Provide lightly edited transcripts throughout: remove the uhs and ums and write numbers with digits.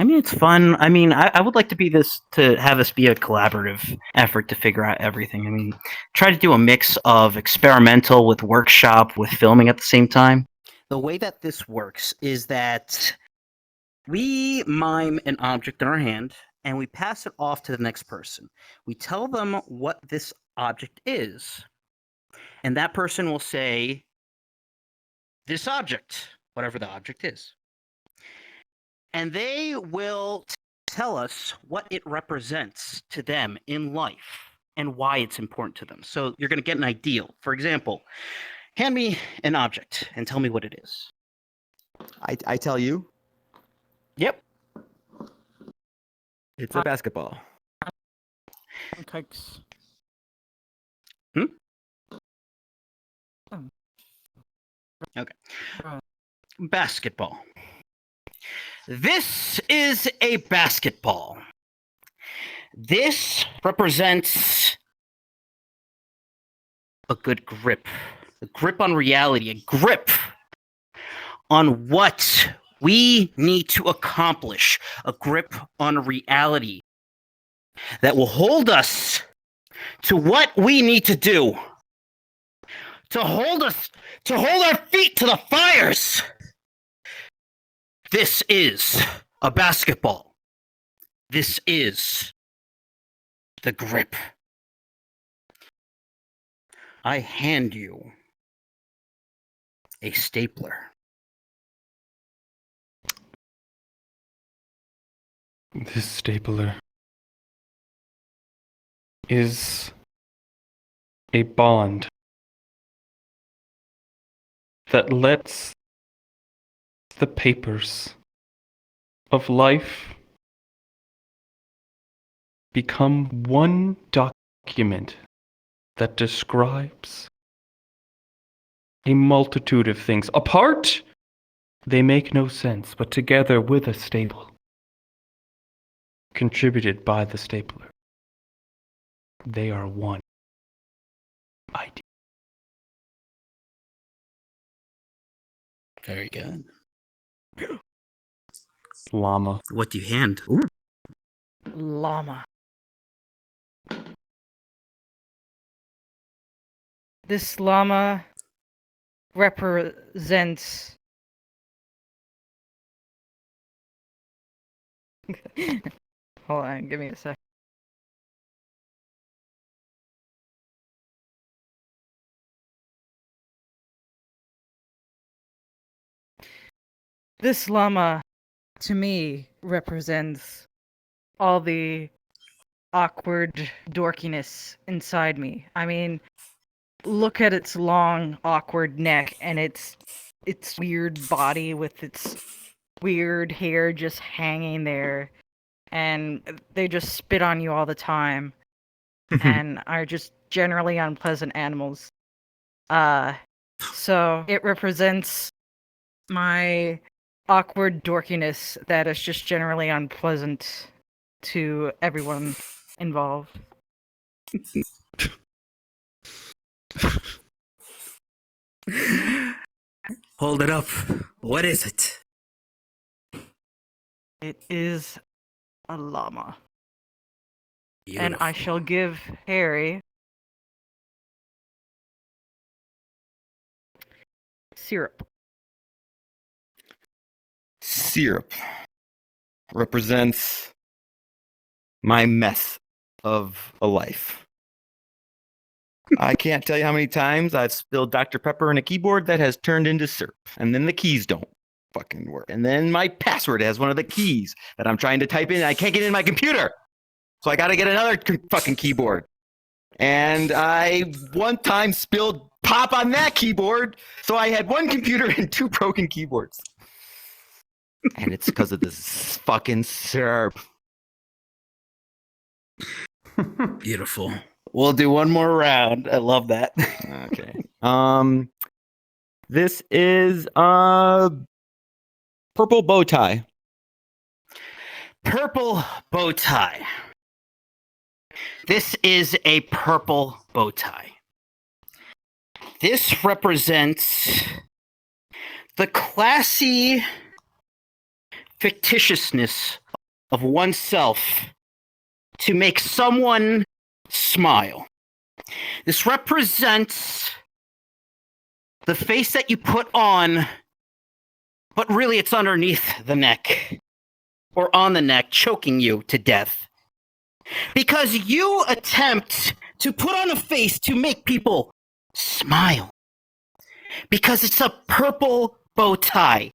I mean, it's fun. I mean, I would like to have this be a collaborative effort to figure out everything. I mean, try to do a mix of experimental with workshop with filming at the same time. The way that this works is that we mime an object in our hand and we pass it off to the next person. We tell them what this object is, and that person will say, this object, whatever the object is. And they will tell us what it represents to them in life and why it's important to them. So you're going to get an ideal. For example, hand me an object and tell me what it is. I tell you, Yep. it's a basketball. Pancakes. Okay. Basketball. This is a basketball. This represents a good grip. A grip on reality, a grip on what we need to accomplish, a grip on reality that will hold us to what we need to do, to hold our feet to the fires. This is a basketball. This is the grip. I hand you a stapler. This stapler is a bond that lets the papers of life become one document that describes a multitude of things. Apart, they make no sense, but together with a staple, contributed by the stapler, they are one idea. Very good. Llama. What do you hand? Ooh. Llama. This llama represents hold on, give me a sec. This llama, to me, represents all the awkward dorkiness inside me. I mean, look at its long, awkward neck and its weird body with its weird hair just hanging there. And they just spit on you all the time. And are just generally unpleasant animals. So it represents my awkward dorkiness that is just generally unpleasant to everyone involved. Hold it up. What is it? It is a llama. Beautiful. And I shall give Harry syrup. Syrup represents my mess of a life. I can't tell you how many times I've spilled Dr. Pepper in a keyboard that has turned into syrup, and then the keys don't fucking work. And then my password has one of the keys that I'm trying to type in, and I can't get in my computer. So I got to get another fucking keyboard. And I one time spilled pop on that keyboard, so I had one computer and two broken keyboards. And it's because of this fucking syrup. Beautiful. We'll do one more round. I love that. Okay. This is purple bow tie. Purple bow tie. This is a purple bow tie. This represents the classy fictitiousness of oneself to make someone smile. This represents the face that you put on, but really it's underneath the neck or on the neck, choking you to death. Because you attempt to put on a face to make people smile. Because it's a purple bow tie.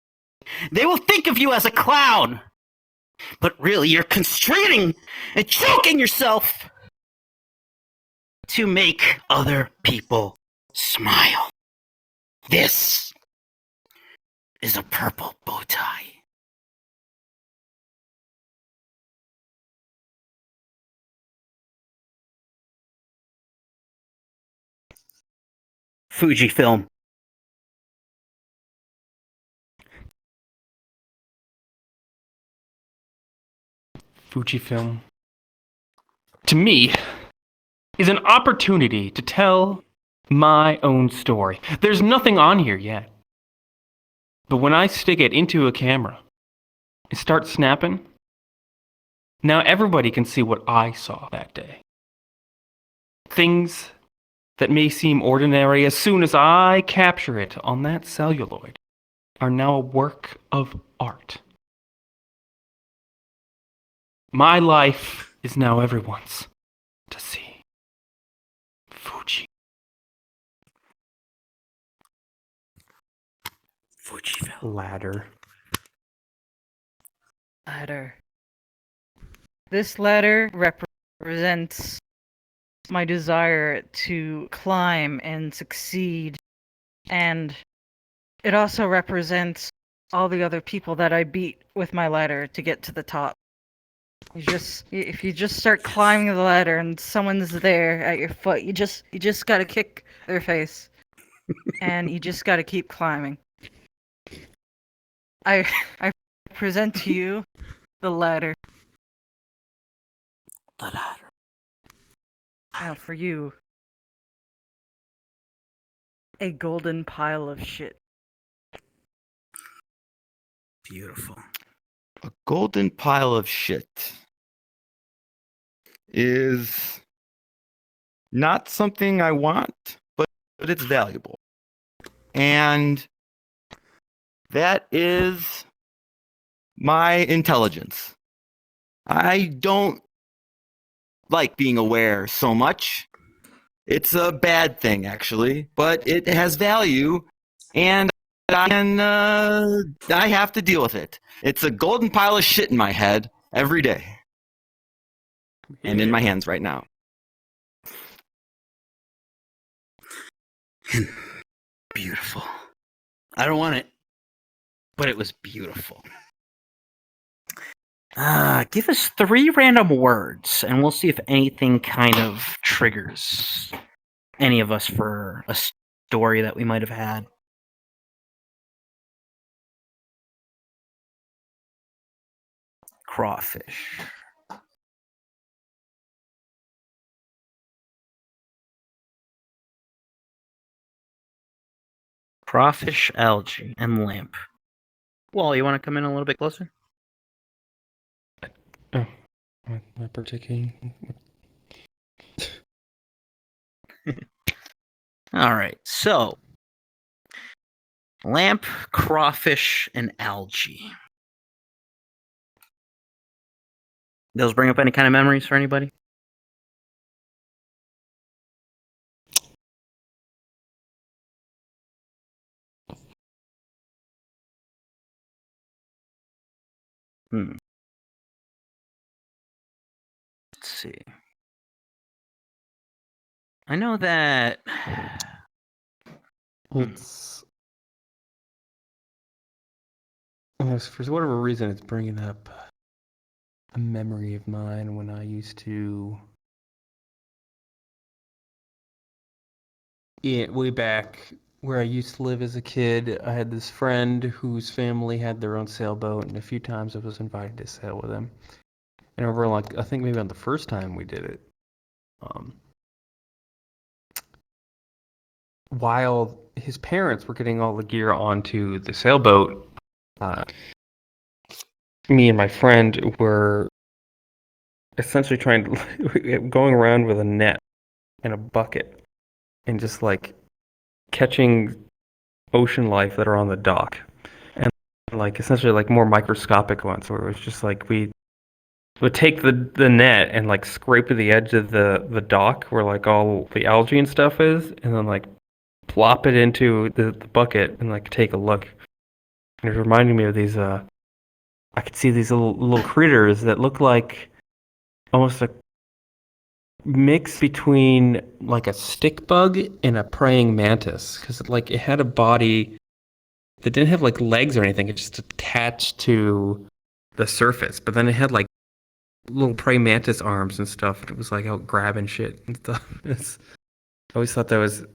They will think of you as a clown. But really, you're constraining and choking yourself to make other people smile. This is a purple bow tie. Fujifilm. Fujifilm, to me, is an opportunity to tell my own story. There's nothing on here yet. But when I stick it into a camera and start snapping, now everybody can see what I saw that day. Things that may seem ordinary as soon as I capture it on that celluloid are now a work of art. My life is now everyone's to see. Fuji. Fujifilm. Ladder. Ladder. This ladder represents my desire to climb and succeed, and it also represents all the other people that I beat with my ladder to get to the top. If you just start climbing the ladder and someone's there at your foot, you just gotta kick their face, and you just gotta keep climbing. I present to you the ladder. The ladder. Now for you, a golden pile of shit. Beautiful. A golden pile of shit is not something I want, but it's valuable. And that is my intelligence. I don't like being aware so much. It's a bad thing, actually, but it has value, and I have to deal with it. It's a golden pile of shit in my head every day, and in my hands right now. Beautiful. I don't want it, but it was beautiful. Give us 3 random words, and we'll see if anything kind of triggers any of us for a story that we might have had. Crawfish. Crawfish, algae, and lamp. Well, you want to come in a little bit closer? Oh, am I partaking? All right, so lamp, crawfish, and algae. Those bring up any kind of memories for anybody? Let's see. I know that It's for whatever reason, it's bringing up a memory of mine when I used to. Yeah, way back where I used to live as a kid, I had this friend whose family had their own sailboat, and a few times I was invited to sail with him. And over, I think maybe on the first time we did it, while his parents were getting all the gear onto the sailboat, me and my friend were essentially trying to going around with a net and a bucket and just like catching ocean life that are on the dock, and like essentially like more microscopic ones where it was just like we would take the net and like scrape to the edge of the dock where like all the algae and stuff is, and then like plop it into the bucket and like take a look. And it reminded me of these I could see these little critters that look like almost a mix between like a stick bug and a praying mantis, because like it had a body that didn't have like legs or anything. It just attached to the surface, but then it had like little praying mantis arms and stuff. It was like out grabbing shit and stuff. I always thought that was.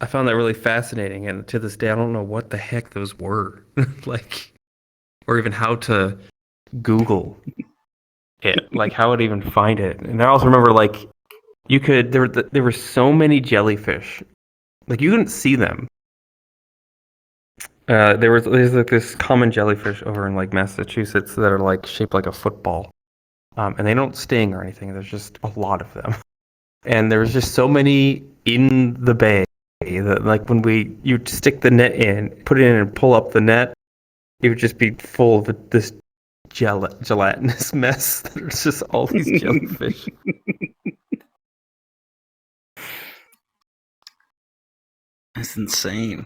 I found that really fascinating, and to this day, I don't know what the heck those were, like, or even how to Google it, like how I'd even find it. And I also remember like you could there were so many jellyfish, like you couldn't see them. There's like this common jellyfish over in like Massachusetts that are like shaped like a football, and they don't sting or anything. There's just a lot of them, and there was just so many in the bay that like when you'd stick the net in, put it in, and pull up the net, it would just be full of this gelatinous mess. There's just all these jellyfish. That's insane.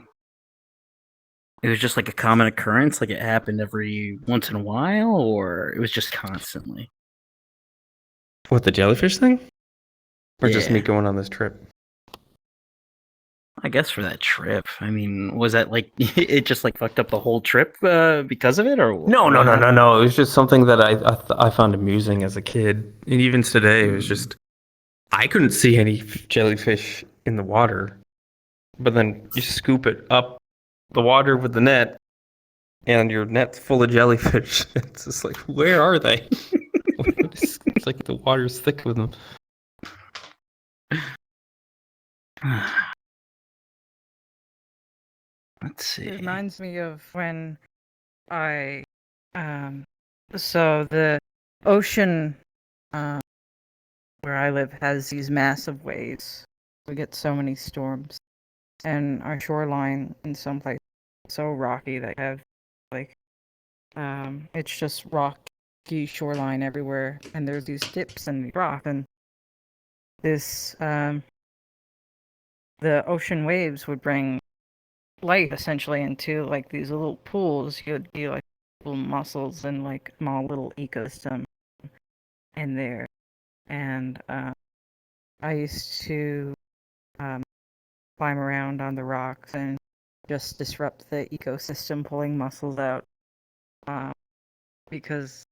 It was just like a common occurrence, like it happened every once in a while, or it was just constantly. What, the jellyfish thing? Or just me Yeah. going on this trip? I guess for that trip. I mean, was that like it just like fucked up the whole trip because of it, or No. what happened? It was just something that I found amusing as a kid, and even today, it was just I couldn't see any jellyfish in the water, but then you scoop it up the water with the net, and your net's full of jellyfish. It's just like, where are they? It's like the water's thick with them. Let's see. It reminds me of when I, so the ocean, where I live has these massive waves. We get so many storms, and our shoreline in some places is so rocky that you have like, it's just rocky shoreline everywhere, and there's these dips in the rock, and this, the ocean waves would bring life essentially into like these little pools. You'd be like little mussels and like small little ecosystem in there. And I used to climb around on the rocks and just disrupt the ecosystem, pulling mussels out. Because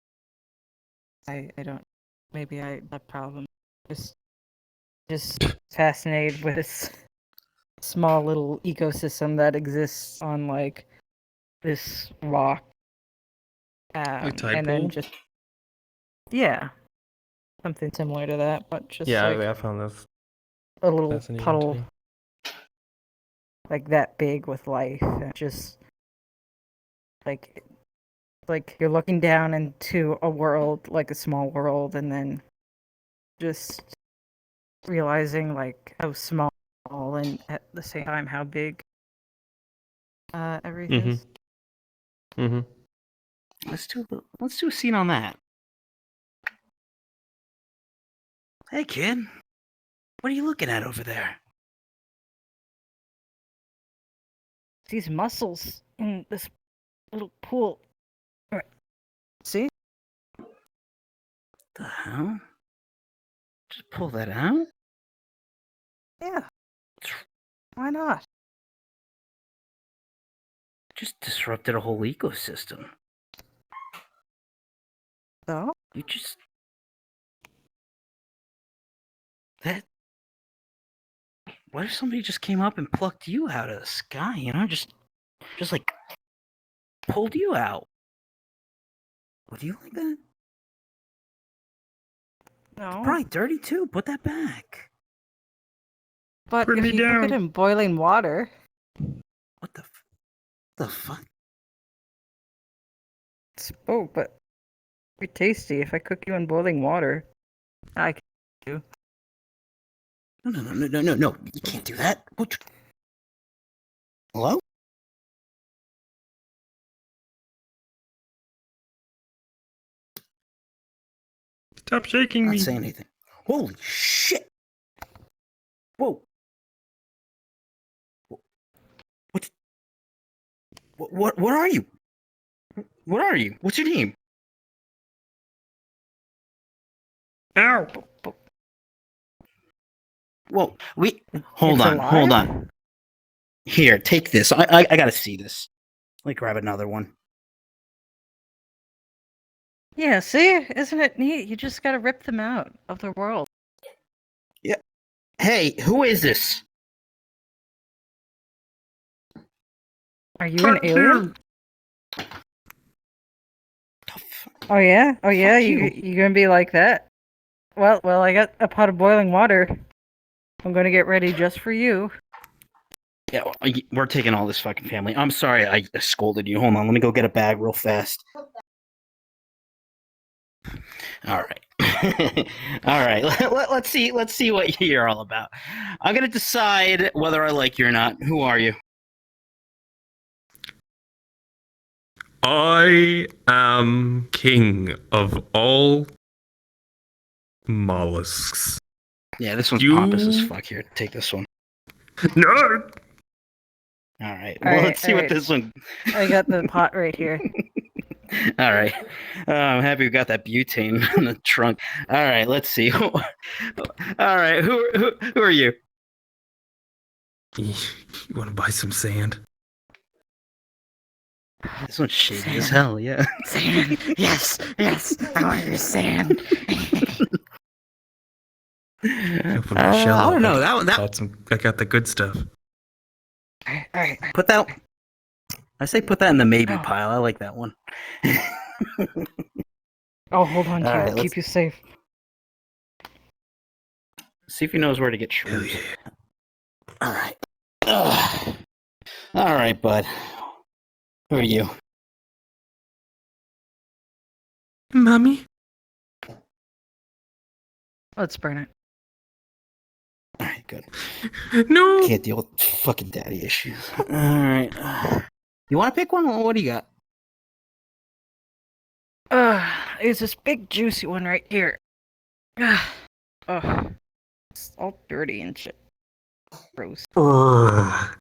I don't, maybe I have a problem. Just fascinated with this small little ecosystem that exists on like this rock, Like tide and then pool? just something similar to that, but just Yeah, like I found this a little fascinating puddle too. like that big with life, and just like you're looking down into a world, like a small world, and then just realizing like how small and at the same time how big everything is. Mm-hmm. Let's do a scene on that. Hey kid, what are you looking at over there? These mussels in this little pool. All right. See? The hell? Just pull that out? Yeah. Why not? Just disrupted a whole ecosystem. So? You just that. What if somebody just came up and plucked you out of the sky? You know, just like pulled you out. Would you like that? No. Probably dirty too. Put that back. But Put if me you cook it down. in boiling water, What the fuck? it's spoke, but very tasty. If I cook you in boiling water, I can do. No. You can't do that. What? Hello? Stop shaking Not me. saying anything. Holy shit! Whoa! What? What are you? What are you? What's your name? Ow. Whoa! Hold It's on. alive? Hold on. Here, take this. I gotta see this. Let me grab another one. Yeah, see? Isn't it neat? You just gotta rip them out of the world. Hey, who is this? Are you an Fuck alien? The f- Oh yeah? Oh yeah, Fuck you gonna be like that? Well, I got a pot of boiling water. I'm gonna get ready just for you. Yeah, we're taking all this fucking family. I'm sorry I scolded you. Hold on, let me go get a bag real fast. All right. All right. Let's see what you're all about. I'm going to decide whether I like you or not. Who are you? I am king of all mollusks. Yeah, this one's You- pompous as fuck. Here, take this one. No! All right. All Well, right, let's see all what right. this one. I got the pot right here. All right. I'm happy we got that butane in the trunk. All right. Let's see. All right. Who are you? You want to buy some sand? This one's shady as Sand. hell. Yeah. Sand. Yes. I want your sand. Open my shell I up. don't know. That I got the good stuff. All right. put that. I say put that in the maybe Oh. pile. I like that one. I'll hold on to All you. right, I'll let's- keep you safe. See if he knows where to get Hell shrooms. yeah. All right. Ugh. All right, bud. Who are you? Mommy? Let's burn it. All right, good. No! Can't deal with fucking daddy issues. All right. You want to pick one? What do you got? There's this big juicy one right here. Ugh. It's all dirty and shit. Gross. Ugh.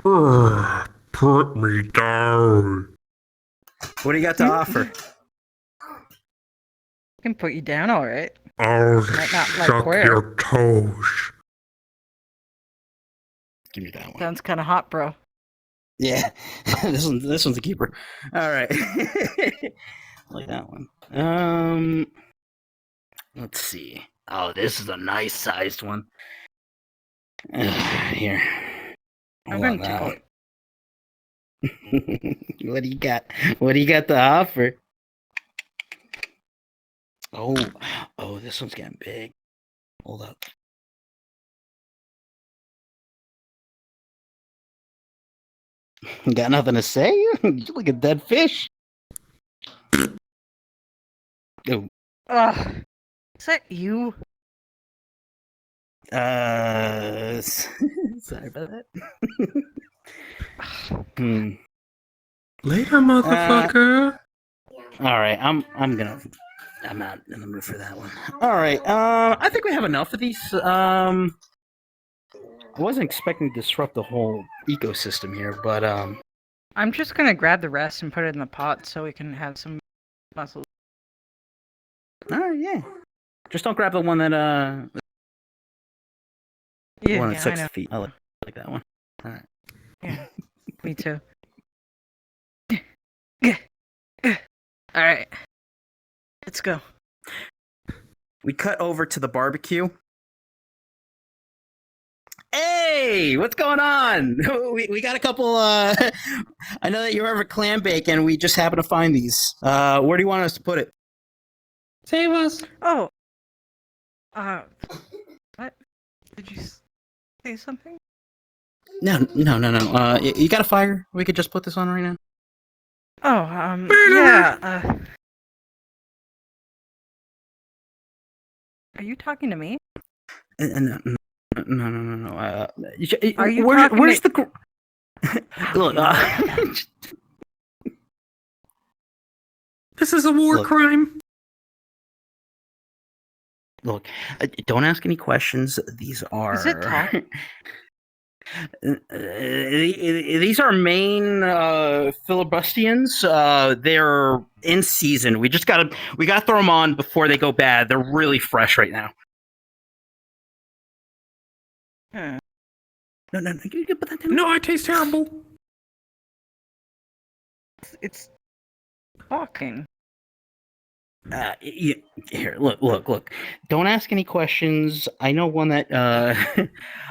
Ugh. Put me down. What do you got to offer? I can put you down, all right. I'll Might not like suck where. your toes. Give me that one. Sounds kind of hot, bro. Yeah, this one's a keeper. All right, like that one. Let's see. Oh, this is a nice sized one. Here, I I'm want gonna that take one. What do you got? What do you got to offer? Oh, this one's getting big. Hold up. Got nothing to say? You like a dead fish. Oh, Ugh. Is that you? sorry about that. Later, motherfucker. All right, I'm not in the mood for that one. All right, I think we have enough of these. I wasn't expecting to disrupt the whole ecosystem here, but I'm just gonna grab the rest and put it in the pot so we can have some muscles. all right, yeah. Just don't grab the one that the Yeah, one at I 6 know. feet. I like that one. All right. Yeah, me too. All right, let's go. We cut over to the barbecue. Hey, what's going on? We got a couple. I know that you're over clam bacon. We just happened to find these. Where do you want us to put it? Save us. Oh, what? Did you say something? No. You got a fire? We could just put this on right now. Oh, yeah. Are you talking to me? No, no. Are you Where, talking where's to? the How look? do you know that? This is a war Look. crime. Look, don't ask any questions. These are Is it talk? These are Maine filibustians. They're in season. We gotta throw them on before they go bad. They're really fresh right now. Hmm. No, you can put that down. No, I taste terrible. It's talking. Here, look. Don't ask any questions. I know one that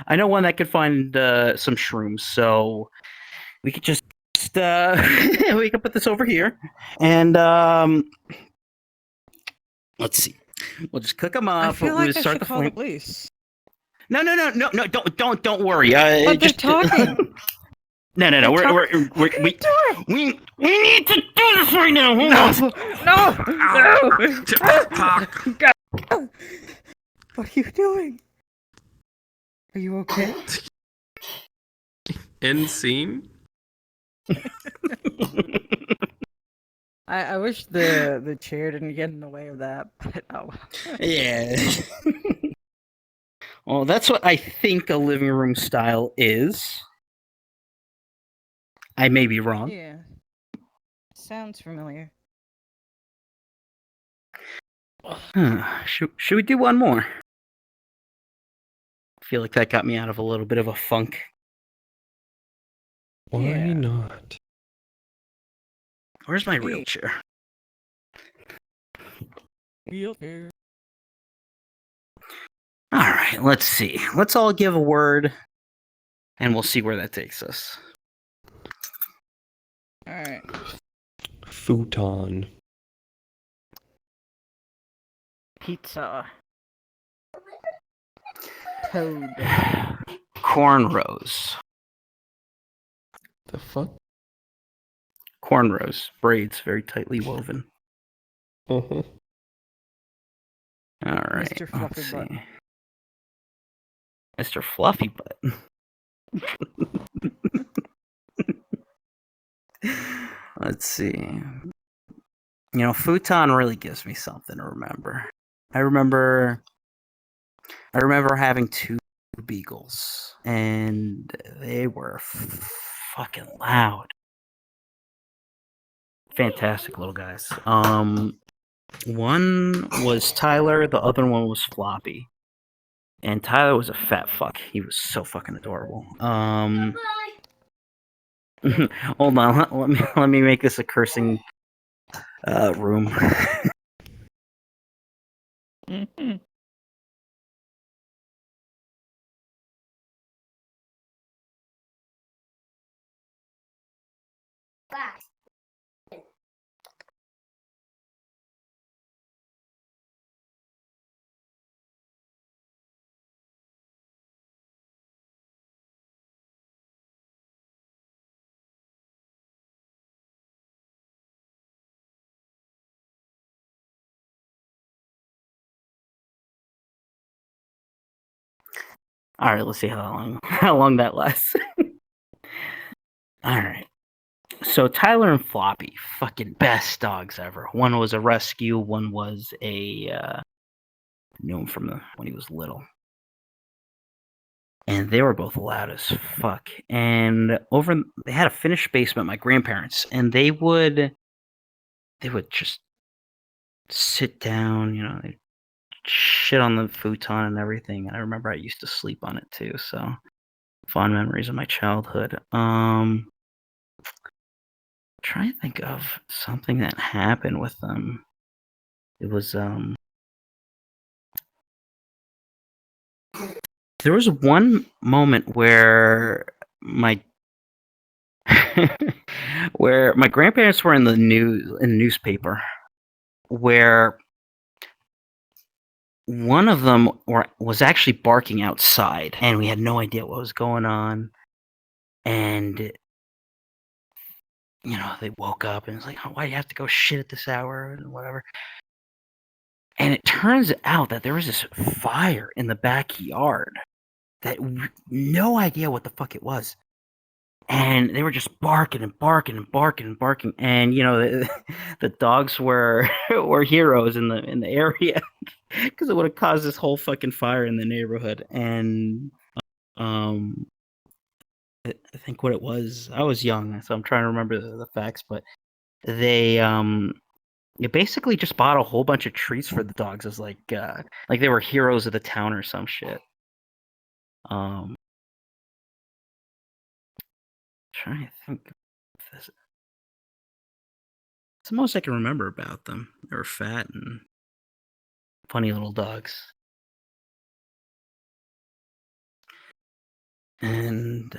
I know one that could find some shrooms. So we could just we can put this over here, and let's see. We'll just cook them up. I feel We'll like I start should the call the flame. police. No. Don't worry. But they're Just talking. no. They're What are you doing? we need to do this right now. Hold on. No! What are you doing? Are you okay? End scene. I wish the chair didn't get in the way of that, but oh. Yeah. Well, that's what I think a living room style is. I may be wrong. Yeah. Sounds familiar. Should we do one more? I feel like that got me out of a little bit of a funk. Why Yeah. not? Where's my real chair? Wheelchair. All right, let's see. Let's all give a word, and we'll see where that takes us. Alright. Futon. Pizza. Toad. Cornrows. The fuck? Cornrows. Braids, very tightly woven. Uh-huh. All right. Mr. Fluffy let's Butt. see. Mr. Fluffy Butt. Let's see. You know, futon really gives me something to remember. I remember having two beagles, and they were fucking loud. Fantastic little guys. One was Tyler, the other one was Floppy. And Tyler was a fat fuck. He was so fucking adorable. Hold on, let me make this a cursing room. All right, let's see how long that lasts. All right. So Tyler and Floppy, fucking best dogs ever. One was a rescue, one was a knew him from when he was little. And they were both loud as fuck. And they had a finished basement, my grandparents, and they would just sit down, you know, they'd shit on the futon and everything. And I remember I used to sleep on it too, so fond memories of my childhood. Trying to think of something that happened with them. It was there was one moment where my where my grandparents were in the newspaper, where one of them was actually barking outside, and we had no idea what was going on, and they woke up and it's like, oh, why do you have to go shit at this hour and whatever. And it turns out that there was this fire in the backyard that no idea what the fuck it was. And they were just barking and barking and barking and barking. And the dogs were were heroes in the area because it would have caused this whole fucking fire in the neighborhood. And I think what it was, I was young, so I'm trying to remember the facts, but they basically just bought a whole bunch of treats for the dogs as like they were heroes of the town or some shit. Trying to think of this. It's the most I can remember about them. They were fat and funny little dogs. And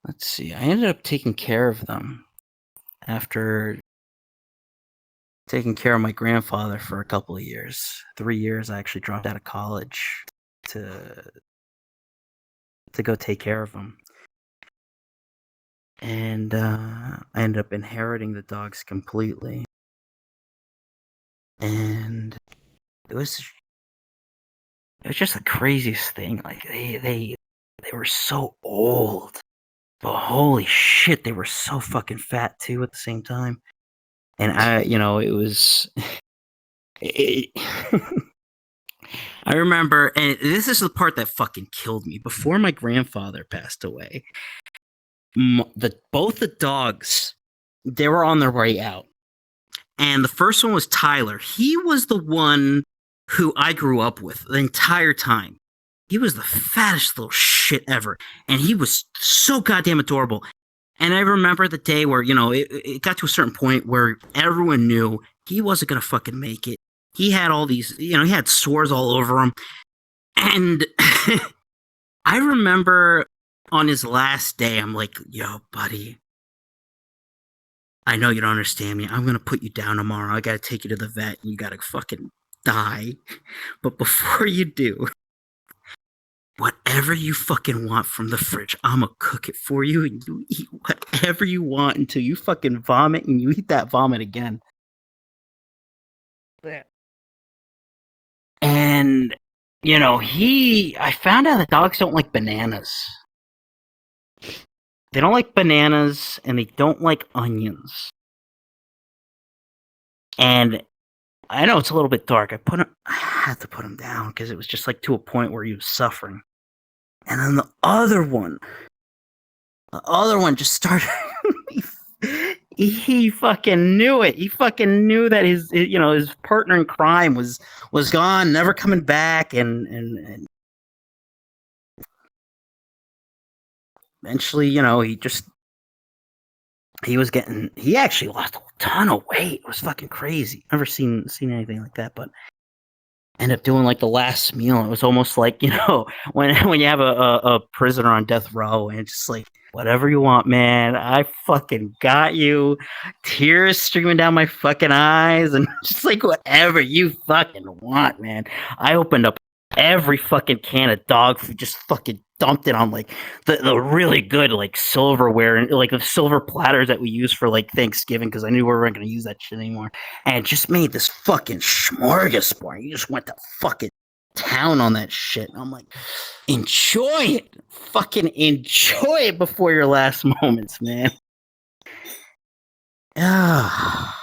let's see, I ended up taking care of them after taking care of my grandfather for a couple of years. 3 years. I actually dropped out of college to go take care of him. And I ended up inheriting the dogs completely. And it was just the craziest thing. Like they were so old, but holy shit, they were so fucking fat too at the same time. And it was. I remember, and this is the part that fucking killed me. Before my grandfather passed away, both the dogs, they were on their way out. And the first one was Tyler. He was the one who I grew up with the entire time. He was the fattest little shit ever. And he was so goddamn adorable. And I remember the day where, it got to a certain point where everyone knew he wasn't going to fucking make it. He had all these, he had sores all over him. And I remember on his last day, I'm like, yo, buddy, I know you don't understand me. I'm going to put you down tomorrow. I got to take you to the vet and you got to fucking die. But before you do, whatever you fucking want from the fridge, I'm going to cook it for you and you eat whatever you want until you fucking vomit and you eat that vomit again. Yeah. And, I found out that dogs don't like bananas. They don't like bananas and they don't like onions. And I know it's a little bit dark. I had to put him down because it was just like to a point where he was suffering. And then the other one just started. he fucking knew it. He fucking knew that his partner in crime was gone, never coming back, and eventually, he actually lost a ton of weight. It was fucking crazy. Never seen anything like that, but ended up doing like the last meal. It was almost like, when you have a prisoner on death row and it's just like, whatever you want, man. I fucking got you. Tears streaming down my fucking eyes and just like whatever you fucking want, man. I opened up every fucking can of dog food, just fucking dumped it on like the really good like silverware and like the silver platters that we use for like Thanksgiving because I knew we weren't going to use that shit anymore, and just made this fucking smorgasbord. You just went to fucking town on that shit. And I'm like, enjoy it, fucking enjoy it before your last moments, man. Ah,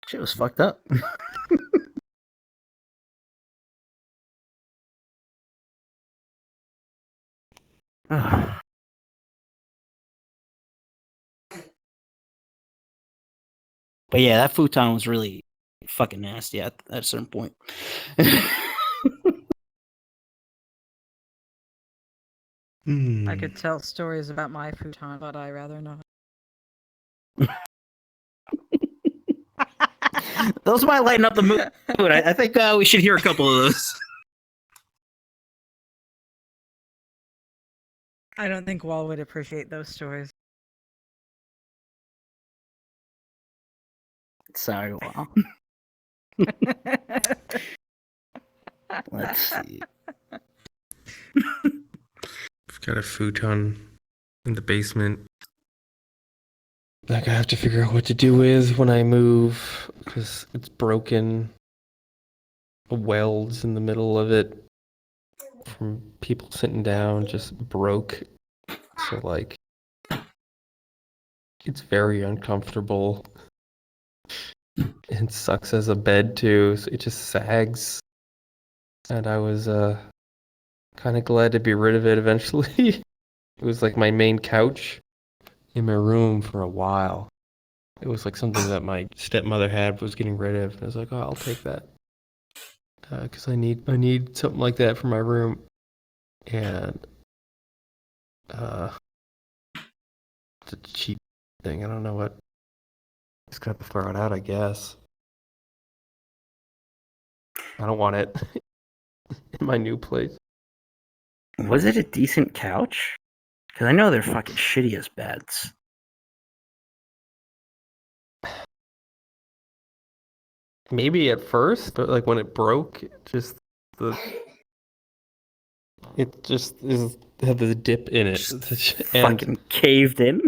shit was fucked up. But yeah, that futon was really fucking nasty at a certain point. I could tell stories about my futon, but I rather not. Those might lighten up the mood. I think we should hear a couple of those. I don't think Wall would appreciate those stories. Sorry, Wall. Let's see. I've got a futon in the basement. Like I have to figure out what to do with when I move because it's broken. The welds in the middle of it from people sitting down just broke. So like it's very uncomfortable. It sucks as a bed too, so it just sags. And I was kind of glad to be rid of it eventually. It was like my main couch in my room for a while. It was like something that my stepmother had was getting rid of. And I was like, oh, I'll take that because I need something like that for my room. And it's a cheap thing. I don't know what. Just got to throw it out, I guess. I don't want it in my new place. Was it a decent couch? Because I know they're fucking shitty as beds. Maybe at first, but like when it broke, it just had this dip in it. And Fucking caved in.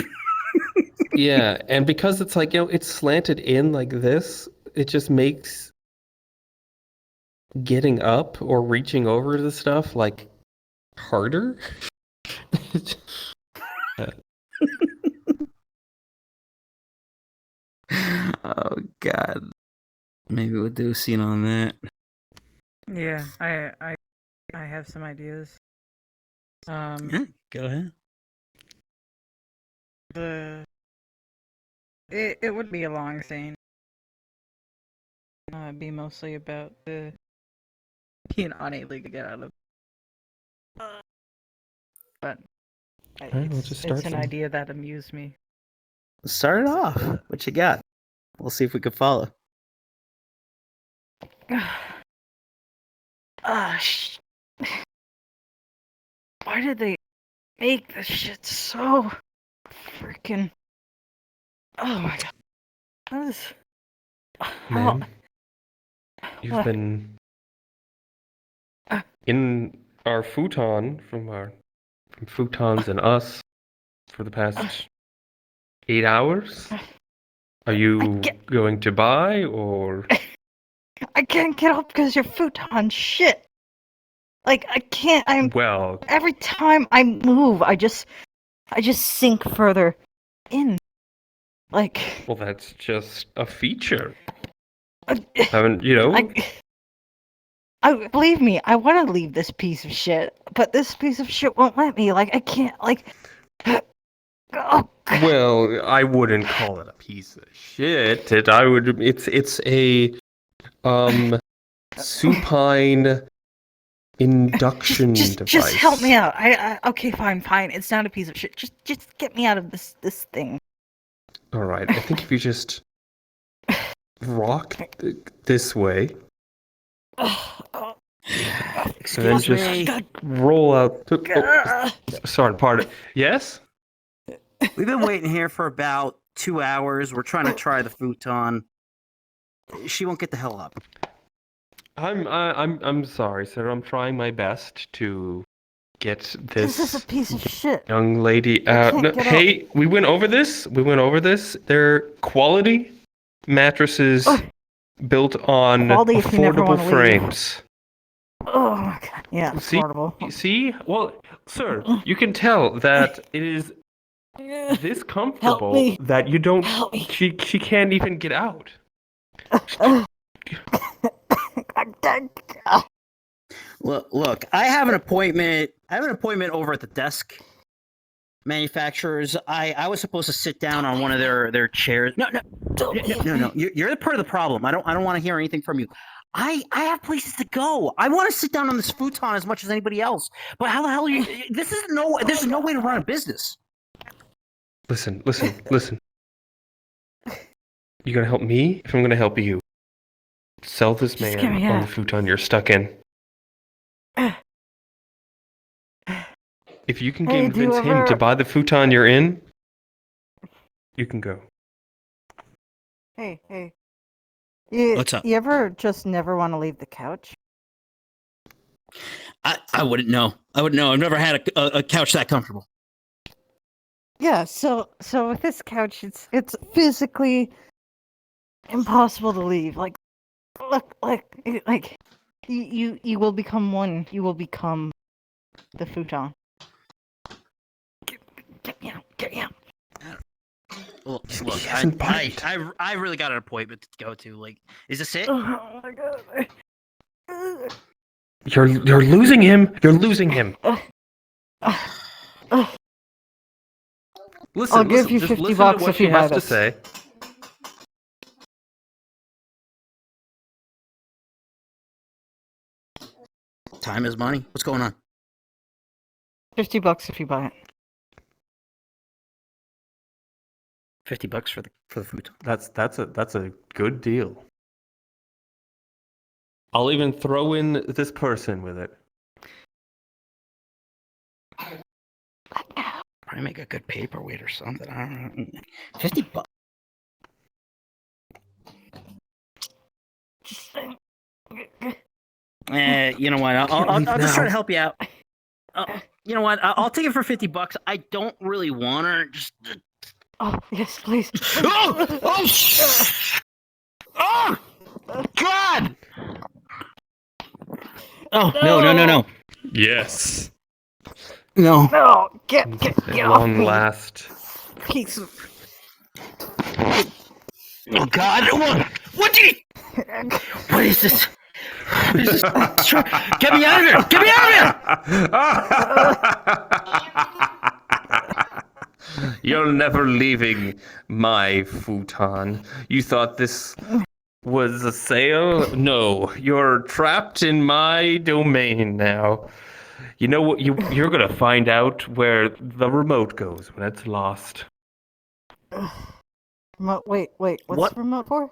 yeah, and because it's like, it's slanted in like this, it just makes getting up or reaching over the stuff like harder. Oh God. Maybe we'll do a scene on that. Yeah, I have some ideas. Yeah, go ahead. It would be a long scene. It'd be mostly about the being unable to get out of. But Alright, we'll just start it's an them. idea that amused me. Start it off. What you got? We'll see if we can follow. Sh- Why did they make this shit so freaking? Oh my god! That is. Ma'am, you've been in our futon from Futons and Us for the past 8 hours. Are you going to buy or? I can't get up because your futon shit. Like I can't. Well, Every time I move, I just sink further in. Like. well, that's just a feature. uh, Haven't you know? I believe me, I want to leave this piece of shit, but this piece of shit won't let me. Like I can't. Like. Oh. Well, I wouldn't call it a piece of shit. It's a supine induction device. Just help me out. Okay, fine. It's not a piece of shit. Just get me out of this thing. All right. I think if you just rock this way, Excuse and then me. just roll out. Sorry, pardon. Yes. We've been waiting here for about 2 hours. We're trying to try the futon. She won't get the hell up. I'm sorry, sir. I'm trying my best to get This is a this piece of shit. young lady I out. can't No, get hey, we went over this. They're quality mattresses built on Quality if you never affordable wanna leave. frames. Oh my god. Yeah, See? affordable. See? Well, sir, you can tell that it is this comfortable me. that you don't. Help me. She can't even get out. Look, I have an appointment. Over at the desk manufacturers. I was supposed to sit down on one of their chairs. No. You're the part of the problem. I don't want to hear anything from you. I have places to go. I want to sit down on this futon as much as anybody else. But how the hell are you? This is no way to run a business. Listen. You gonna help me if I'm gonna help you? Sell this Just get man me on the out. futon you're stuck in. If you can Hey, do you convince him to ever- buy the futon you're in, you can go. Hey. You, What's up? You ever just never want to leave the couch? I wouldn't know. I wouldn't know. I've never had a couch that comfortable. Yeah, so with this couch, it's physically impossible to leave. Like, look, like you will become one. You will become the futon. Get me out! Get me out! Look, He hasn't bite. I really got an appointment to go to. Like, is this it? Oh my god! You're losing him. You're losing him. Listen, I'll give you just $50 listen to what if she you buy has to this. say. Time is money. What's going on? $50 if you buy it. $50 for the food. That's a good deal. I'll even throw in this person with it. Probably make a good paperweight or something. I don't know. $50. You know what? I'll just try to help you out. You know what? I'll take it for $50. I don't really want her. Just. Oh yes, please. Oh God! Oh no! Yes. No. No, get At off long me, last. piece of. Oh God! What do you? What is this? What is this? Get me out of here! Get me out of here! You're never leaving my futon. You thought this was a sale? No, you're trapped in my domain now. You know what? You're gonna find out where the remote goes when it's lost. Remote, wait, what's What? the remote for?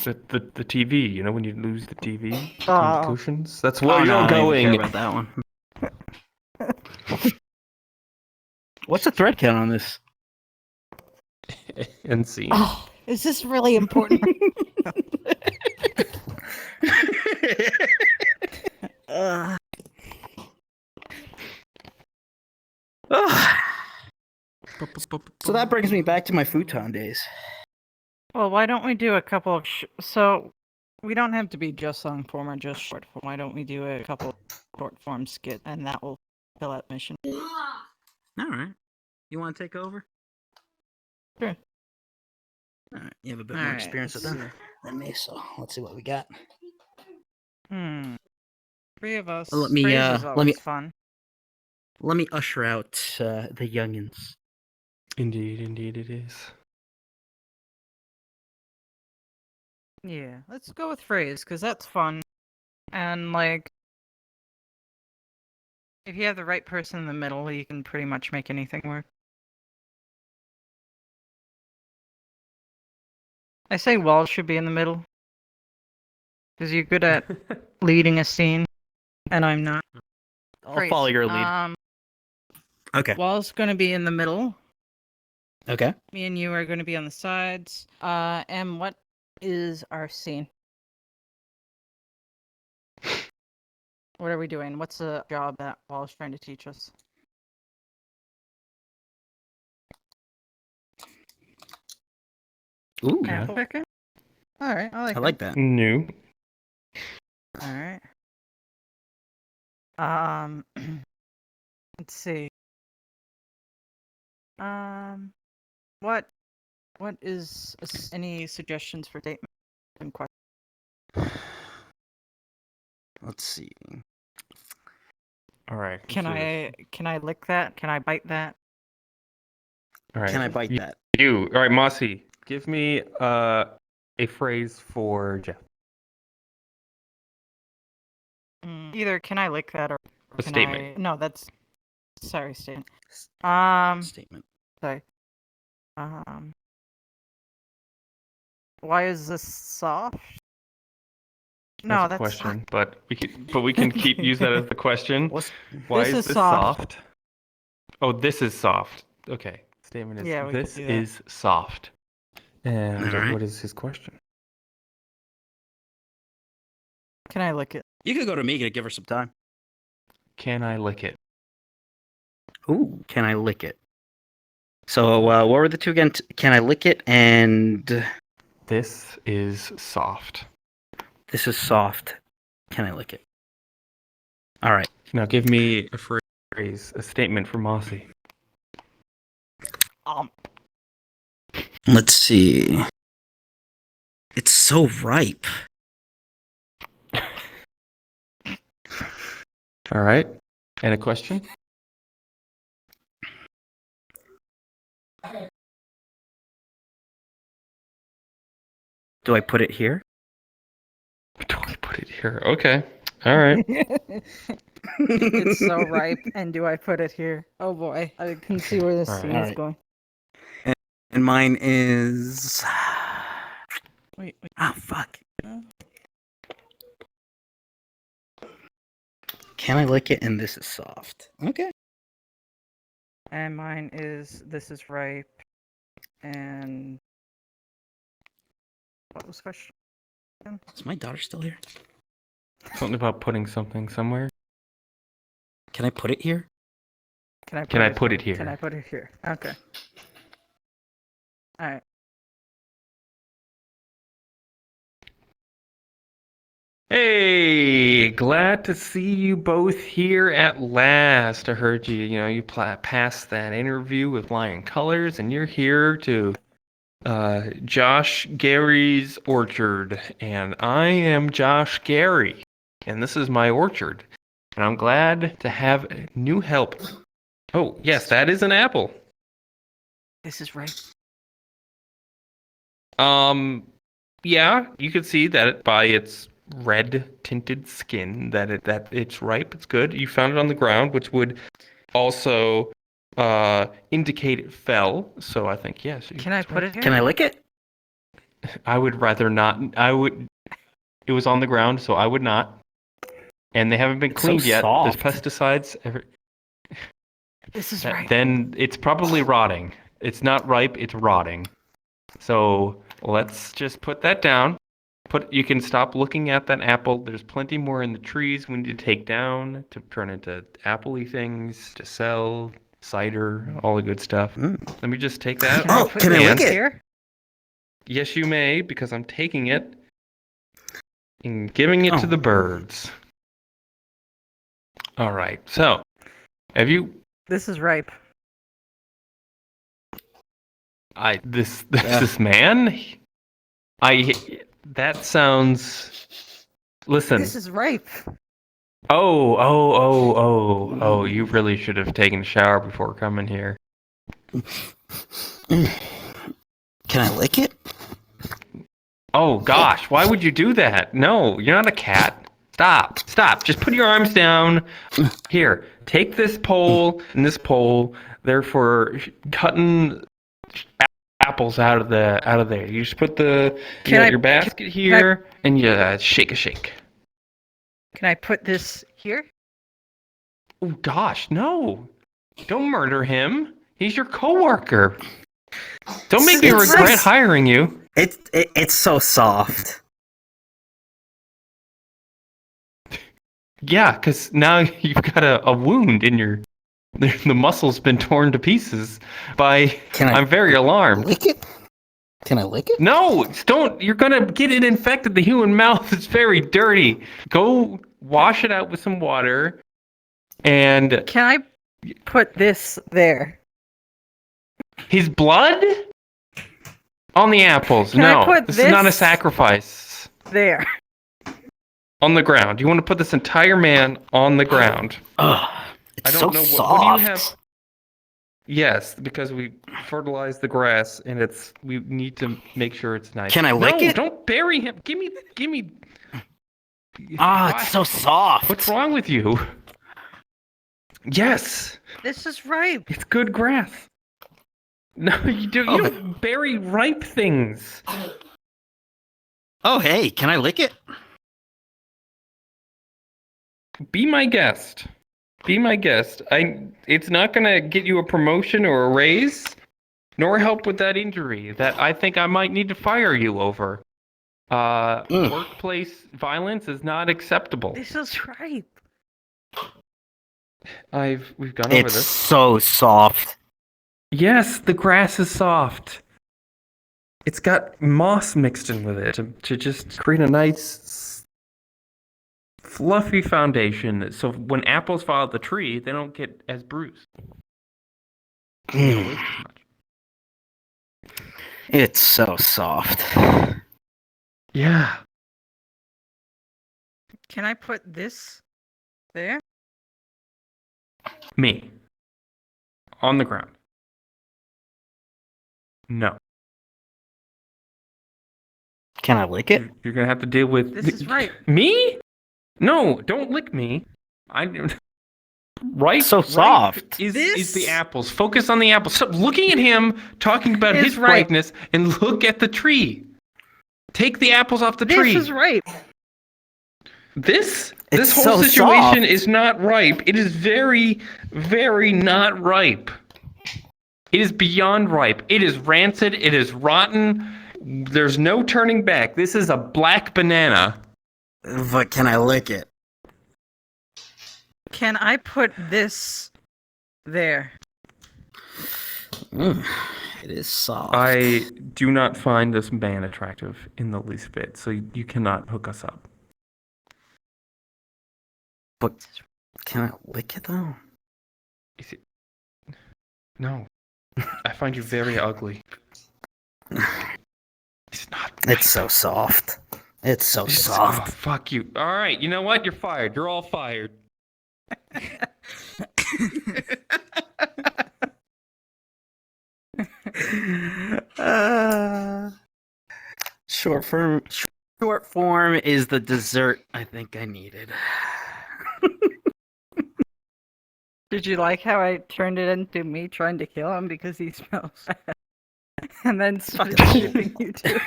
The TV. You know when you lose the TV between the Oh. cushions. That's where Oh, no, you're I don't even going. care about that one. What's the thread count on this? And scene. Oh, is this really important? So that brings me back to my futon days. Well, why don't we do a couple of so we don't have to be just long form or just short form. Why don't we do a couple of short form skit and that will fill out mission. All right. You want to take over? Sure. All right. You have a bit All more right, experience let's than me, so let's see what we got. Three of us. Well, let me, Phrase is let always me- fun. Let me usher out the youngins. Indeed it is. Yeah, let's go with phrase because that's fun, and like, if you have the right person in the middle, you can pretty much make anything work. I say Walls should be in the middle because you're good at leading a scene, and I'm not. I'll Phrase. follow your lead. Okay. Walls gonna be in the middle. Okay. Me and you are gonna be on the sides. And what is our scene? What are we doing? What's the job that Wall's trying to teach us? Ooh. Okay. Apple picker? Alright, I I like that. New. Alright. Let's see. What is any suggestions for statement and question? Let's see. All right. Can I lick that? Can I bite that? All right. Can I bite you, that? You. All right, Mossy. Give me a phrase for Jeff. Either can I lick that or A can statement. No, that's sorry, statement. Statement. Sorry. Why is this soft? No, That's a question, but we can keep use that as the question. Why This is is this soft. soft? Oh, this is soft. Okay. Statement is Yeah, we could this do that. is soft. And All right. what is his question? Can I lick it? You could go to Mika to give her some time. Can I lick it? Ooh, can I lick it? So, what were the two again? Can I lick it and This is soft. this is soft. Can I lick it? All right. Now give me a phrase, a statement from Mossy. Let's see. It's so ripe. All right. And a question? Do I put it here? Do I put it here? Okay. All right. It's so ripe, and do I put it here? Oh boy, I can see where this All right. scene is Alright. going. And mine is. Wait. Oh, fuck. Can I lick it and this is soft? Okay. And mine is this is ripe, and what was the question? Is my daughter still here? Something about putting something somewhere. Can I put it here? Can I put it here? Can I put it here? Okay. All right. Hey, glad to see you both here at last. I heard you passed that interview with Lion Colors, and you're here to Josh Gary's orchard, and I am Josh Gary, and this is my orchard, and I'm glad to have new help. Oh, yes, that is an apple. This is ripe. Yeah, you can see that by its red tinted skin that it's ripe. It's good. You found it on the ground, which would also indicate it fell. So I think yes. Can I put it here? Can I lick it? I would rather not. It was on the ground, so I would not. And they haven't been It's so cleaned yet. soft. There's pesticides. This is ripe. Then it's probably rotting. It's not ripe. It's rotting. So let's just put that down. You can stop looking at that apple. There's plenty more in the trees we need to take down to turn into apple-y things to sell, cider, all the good stuff. Let me just take that. Can I Oh, put can I this lick it? here? Yes, you may, because I'm taking it and giving it to the birds. All right. So, have you? This is ripe. This man. That sounds. Listen. This is ripe. Oh! You really should have taken a shower before coming here. Can I lick it? Oh gosh, why would you do that? No, you're not a cat. Stop. Just put your arms down. Here, take this pole and this pole. They're for cutting apples out of there. You just put your basket here and you shake a shake. Can I put this here? Oh gosh, no! Don't murder him. He's your coworker. Don't make me It's regret nice. hiring you. It's so soft. Yeah, because now you've got a wound in your. The muscle's been torn to pieces by. I'm very alarmed. Lick it? Can I lick it? No, don't. You're gonna get it infected. The human mouth is very dirty. Go wash it out with some water, and Can I put this there? his blood on the apples. Can I No, put this is not a this- sacrifice. There. On the ground. You want to put this entire man on the ground. Ugh, it's I don't so know soft. what do you have. Yes, because we fertilize the grass, and we need to make sure it's nice. Can I lick it? Don't bury him. Give me. Ah, it's so soft. What's wrong with you? Yes, This is ripe. it's good grass. No, you don't bury ripe things. Oh, hey, can I lick it? Be my guest. It's not gonna get you a promotion or a raise, nor help with that injury that I think I might need to fire you over. Workplace violence is not acceptable. This is right. We've gone over It's this. so soft. Yes, the grass is soft. It's got moss mixed in with it to just create a nice, fluffy foundation. So when apples fall out the tree, they don't get as bruised. They don't waste as much. It's so soft. Yeah. Can I put this there? Me. On the ground. No. Can I lick it? You're gonna have to deal with. This is right. Me? No, don't lick me. Right. So right soft. is This- the apples. Focus on the apples. Stop looking at him, talking about Is his right. ripeness, and look at the tree. Take the apples off the This tree. is right. This It's whole so situation soft. is not ripe. It is very, very not ripe. It is beyond ripe. It is rancid. It is rotten. There's no turning back. This is a black banana. But can I lick it? Can I put this there? It is soft. I do not find this man attractive in the least bit, so you cannot hook us up. But can I lick it though? Is it? No. I find you very ugly. It's not. It's so soft. It's so Oh, soft. fuck you. All right, you know what? You're fired. You're all fired. Short form is the dessert I think I needed. Did you like how I turned it into me trying to kill him because he smells bad? And then started shipping you two?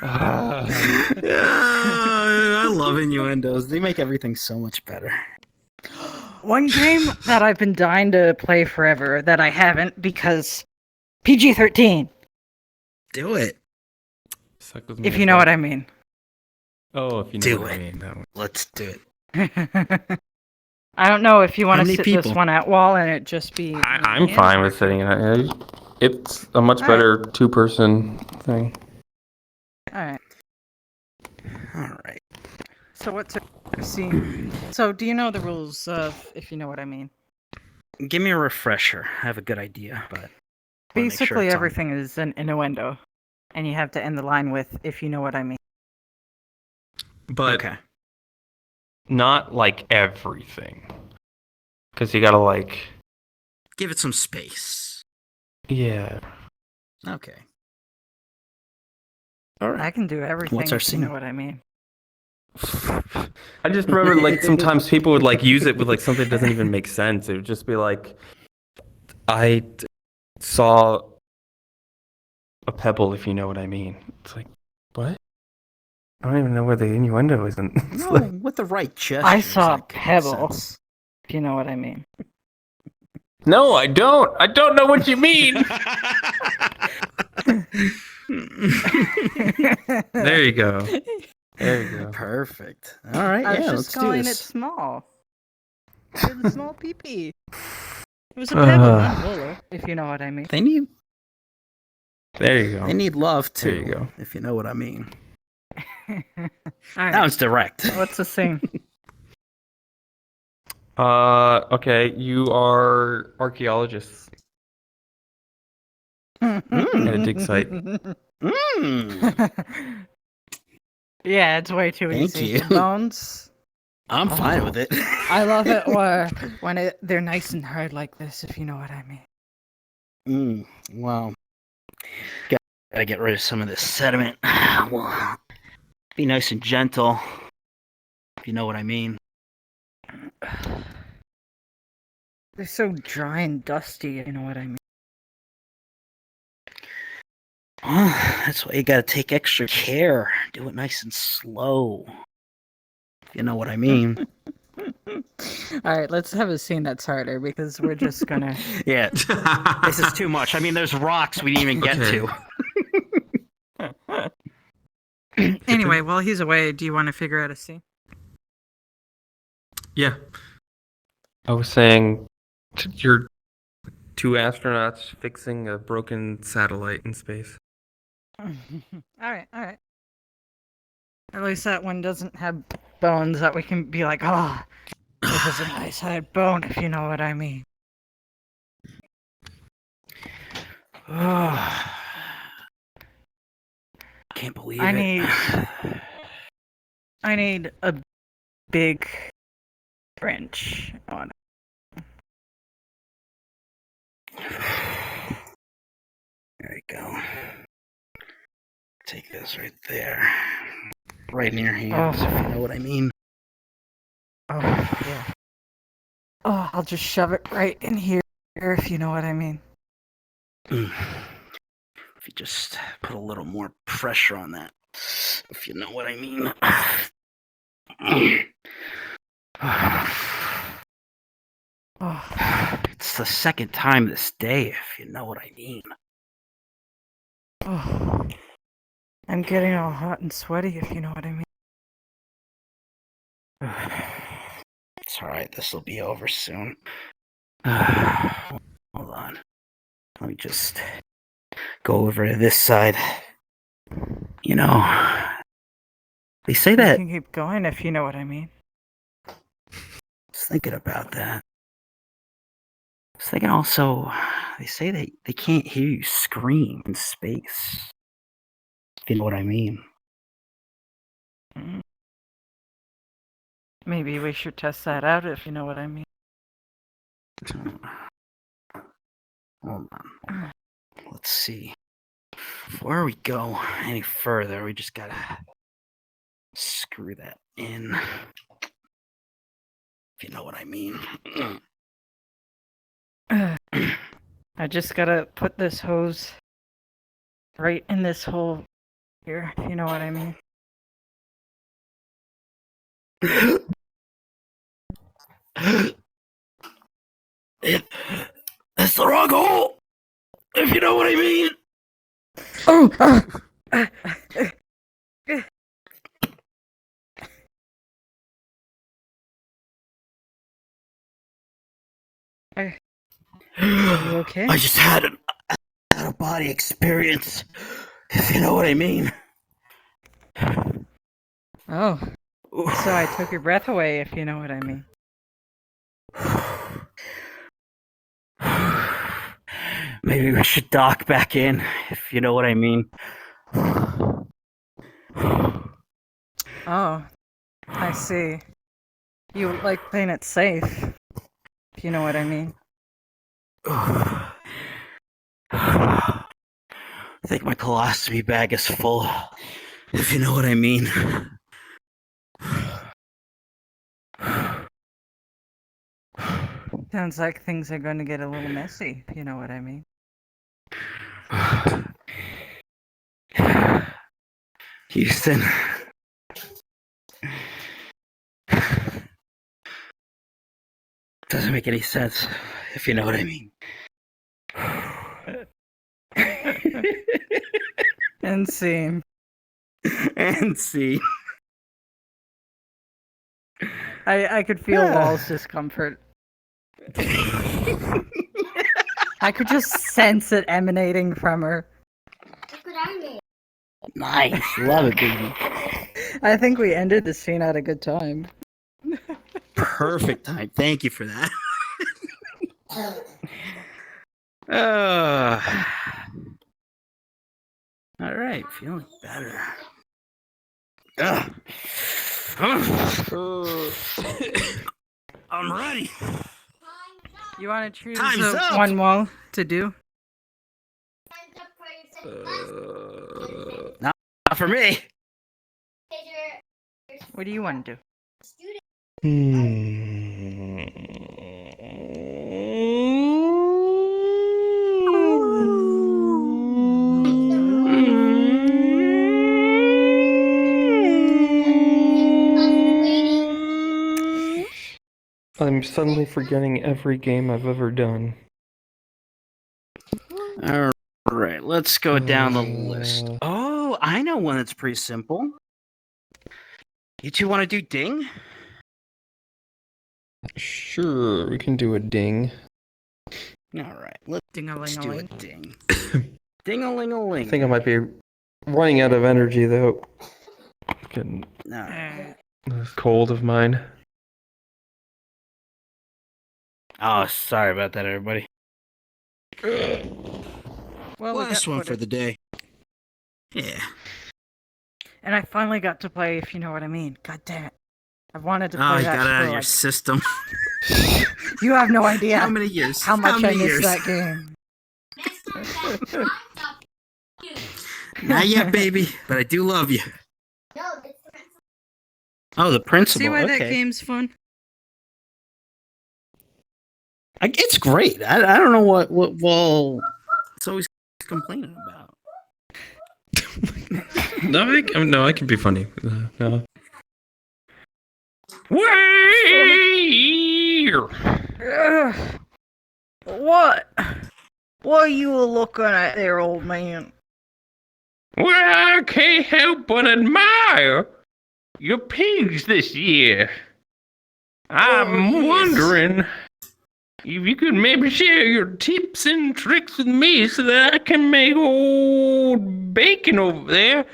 I love innuendos. They make everything so much better. One game that I've been dying to play forever that I haven't because PG-13, Do it. Suck with me if as you know well. what I mean. Oh, if you know Do what I it. mean. That one. Let's do it. I don't know if you want How to many sit this people? one at wall and it just be. I'm me fine and- with sitting in it. It's a much All better two-person thing. All right. All right. So what's a scene? So do you know the rules of, if you know what I mean? Give me a refresher. I have a good idea, but wanna make sure Basically, it's on. everything is an innuendo, and you have to end the line with "if you know what I mean." But Okay. not like everything. Because you gotta like... Give it some space. Yeah. Okay. All right. I can do everything. What's our if you scene? know what I mean? I just remember like sometimes people would like use it with like something that doesn't even make sense. It would just be like, saw a pebble, if you know what I mean. It's like, what? I don't even know where the innuendo is. It's No, like, with the right gesture. I saw a pebble. If you know what I mean. no, I don't. I don't know what you mean. There you go. There you go. Perfect. All right. I was Yeah, just let's do calling it this. small. It's a small pee-pee. It was a pebble, not a roller, if you know what I mean. They need There you go. they need love There too. you go. If you know what I mean. All That right. was direct. What's the scene? Okay, you are archaeologists at a dig site. Mm, Yeah, it's way too Thank easy. you. The bones. I'm fine with it. I love it when they're nice and hard like this, if you know what I mean. Well, gotta get rid of some of this sediment. Well, be nice and gentle. If you know what I mean. They're so dry and dusty, if you know what I mean. Well, that's why you gotta take extra care. Do it nice and slow. If you know what I mean. All right, let's have a scene that's harder because we're just gonna. Yeah, this is too much. I mean, there's rocks we didn't even get Okay. to. Anyway, while he's away, do you want to figure out a scene? Yeah. I was saying, you're two astronauts fixing a broken satellite in space. All right, all right. At least that one doesn't have bones that we can be like, oh, this is a nice hard bone, if you know what I mean. Can't believe I it. need a big wrench on it. There you go. Take this right there. Right in your hands, if you know what I mean. Oh, yeah. Oh, I'll just shove it right in here, if you know what I mean. If you just put a little more pressure on that, if you know what I mean. Oh, It's the second time this day, if you know what I mean. oh. I'm getting all hot and sweaty, if you know what I mean. It's alright, this will be over soon. Hold on. Let me just go over to this side. You know, they say You that. can keep going, if you know what I mean. I was thinking about that. I was thinking also, they say that they can't hear you scream in space. If you know what I mean. Maybe we should test that out, if you know what I mean. Hold on. Let's see. Before we go any further, we just gotta screw that in. If you know what I mean. I just gotta put this hose right in this hole here, if you know what I mean. That's the wrong hole! If you know what I mean! Oh! Are you okay? I just had an out-of-body experience. If you know what I mean. Oh, so I took your breath away, if you know what I mean. Maybe we should dock back in, if you know what I mean. Oh, I see. You like playing it safe, if you know what I mean. I think my colostomy bag is full, if you know what I mean. Sounds like things are going to get a little messy, if you know what I mean. Houston. Doesn't make any sense, if you know what I mean. And scene. And see. I could feel Wall's discomfort. I could just sense it emanating from her. Nice. Love it, baby. I think we ended the scene at a good time. Perfect time. Thank you for that. All right, feeling better. I'm ready. You want to choose Time's up. one wall to do? Not for me. What do you want to do? I'm suddenly forgetting every game I've ever done. All right, let's go down the list. Oh, I know one that's pretty simple. You two want to do ding? Sure, we can do a ding. All right, let's do a Ding-a-ling-a-ling. ding. Ding-a-ling-a-ling. I think I might be running out of energy, though. Getting All right. this cold of mine. Oh, sorry about that, everybody. Well, we Last got one for footage. the day. Yeah. And I finally got to play, if you know what I mean. God damn it. I've wanted to Oh, play you that got it out for of your like... system. You have no idea How many years? how much I many missed years? that game. Not yet, baby, but I do love you. Oh, the principal. See why okay. that game's fun? It's great. I don't know what well it's always complaining about. No, I can be funny. No. Ugh. What? What are you looking at there, old man? Well, I can't help but admire your pigs this year. I'm yes. wondering if you could maybe share your tips and tricks with me so that I can make old bacon over there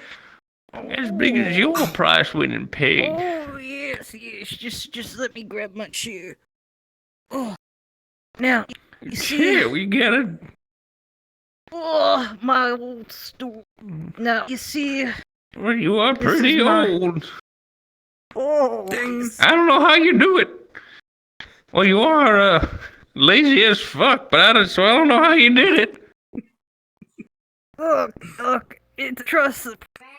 as big as your prize-winning pig. Oh, yes. Just let me grab my chair. Oh. Now, you see... Yeah, we gotta... Oh, my old stool. Now, you see... Well, you are This pretty is my- old. Oh, I don't know how you do it. Well, you are lazy as fuck, but I don't know how you did it. Look, trust the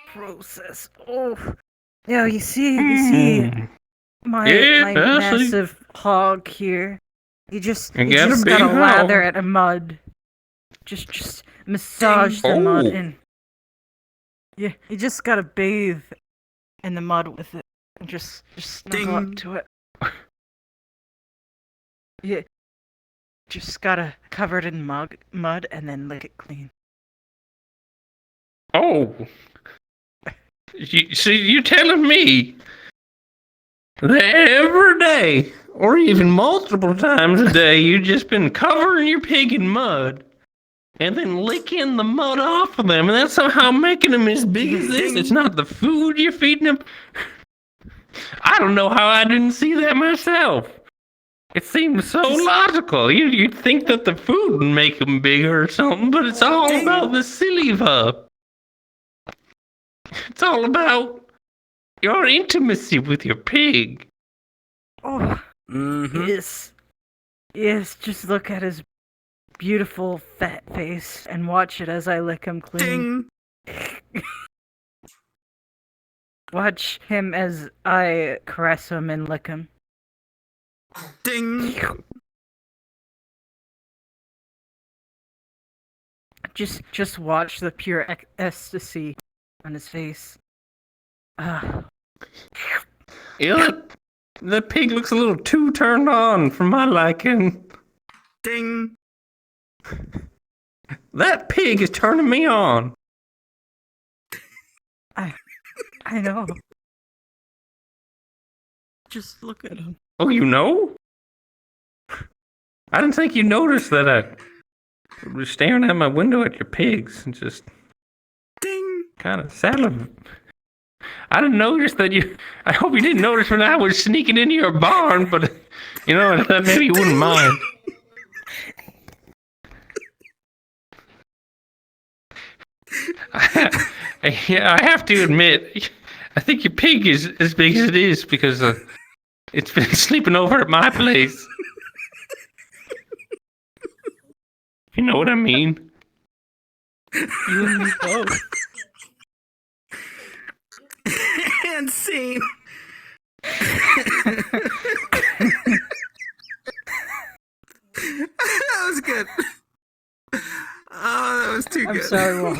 process. Oh, yeah, you see my Yeah, my I see. massive hog here. You just You got a just big gotta lather hog. it in mud. Just massage the mud Oh. in. Yeah, you just gotta bathe in the mud with it and just snuggle up Ding. to it. Yeah, just gotta cover it in mud and then lick it clean. Oh. You're telling me that every day, or even multiple times a day, you've just been covering your pig in mud and then licking the mud off of them, and that's somehow making them as big as this? It's not the food you're feeding them? I don't know how I didn't see that myself. It seems so logical. You'd think that the food would make them bigger or something, but it's all about the saliva. It's all about your intimacy with your pig. Oh, Mm-hmm. yes, just look at his beautiful fat face and watch it as I lick him clean. Ding. Watch him as I caress him and lick him. Ding. Just watch the pure ecstasy on his face. The pig looks a little too turned on for my liking. Ding. That pig is turning me on. I know. Just look at him. Oh, you know? I didn't think you noticed that I was staring out my window at your pigs and just Ding. kind of salivating. I didn't notice that you... I hope you didn't notice when I was sneaking into your barn, but, you know, I thought maybe you wouldn't mind. Yeah, I have to admit, I think your pig is as big as it is because it's been sleeping over at my place. You know what I mean? You and me both. And scene. That was good. Oh, that was too I'm good. sorry, Walt.